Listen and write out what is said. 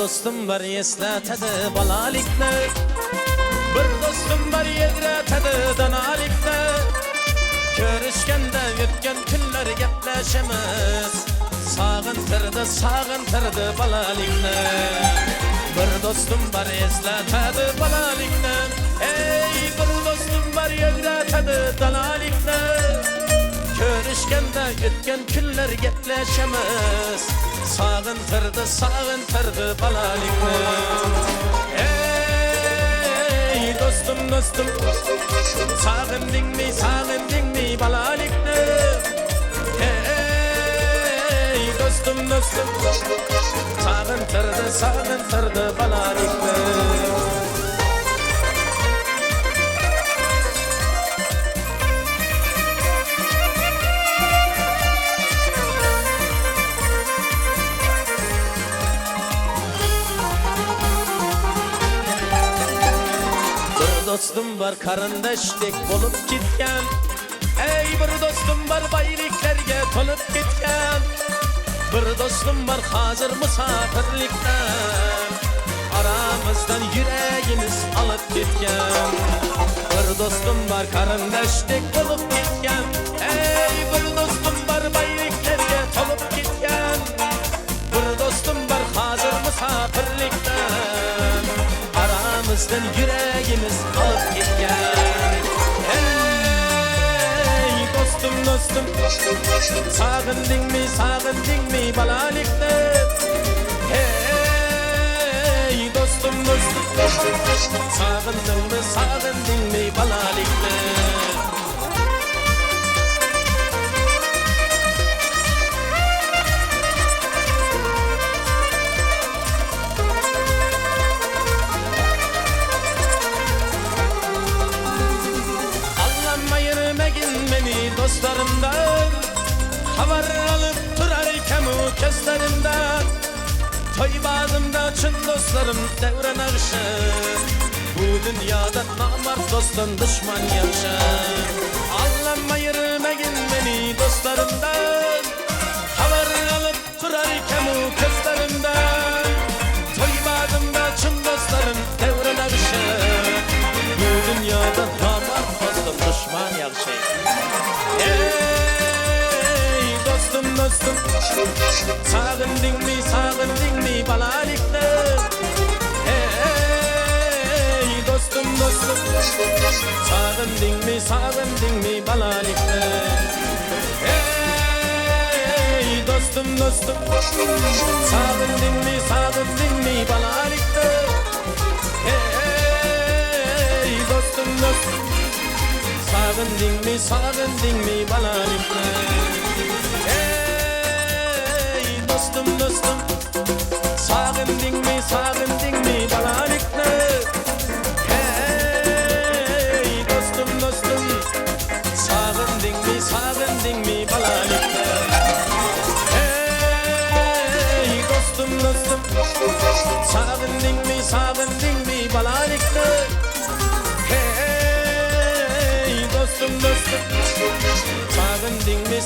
dostum var eslatadi bolalikni, bir dostum var yegratadi donalikni. Ko'rishganda o'tgan kunlar gaplashamiz, sog'intirdi bolalikni. Bir dostum var eslatadi bolalikni, ey bir dostum var yegratadi donalikni. Ko'rishganda o'tgan kunlar gaplashamiz, sog'intirdi bolalikni. Ey dostum sog'indingmi bolalikni. Ey dostum sog'intirdi bolalikni. Dostum var qarindoshlik bo'lib ketgan, ey bir dostum var bayliklarga to'lib ketgan. Bir dostum var hozir musofirlikdan, aramizdan yuragimiz olib ketgan. Bir dostum var qarindoshlik bo'lib ketgan, ey bir dostum var bayliklarga to'lib ketgan. Bir dostum var hozir musofirlikdan, aramizdan yuragimiz olib ketgan. Ey dostum sog'indingmi bolalikni. Ey dostum sog'indingmi bolalikni. Dostlarımdan haber alıp durarken o gözlerimden, toybadımda çın dostlarım devren arşın. Bu dünyada namart dostdan düşman yaxşı. Allah'ım ayırmagin beni dostlarımdan, haber alıp durarken o gözlerimden, toybadımda çın dostlarım devren arşın. Bu dünyada namart dostdan düşman yaxşı. Ey dostum sog'indingmi bolalikni. Ey dostum sog'indingmi bolalikni. Ey dostum sog'indingmi bolalikni. Ey dostum sog'indingmi bolalikni. Ey dostum sog'indingmi bolalikni. Ey dostum sog'indingmi bolalikni. Ey dostum sog'indingmi bolalikni. Dostum sog'indingmi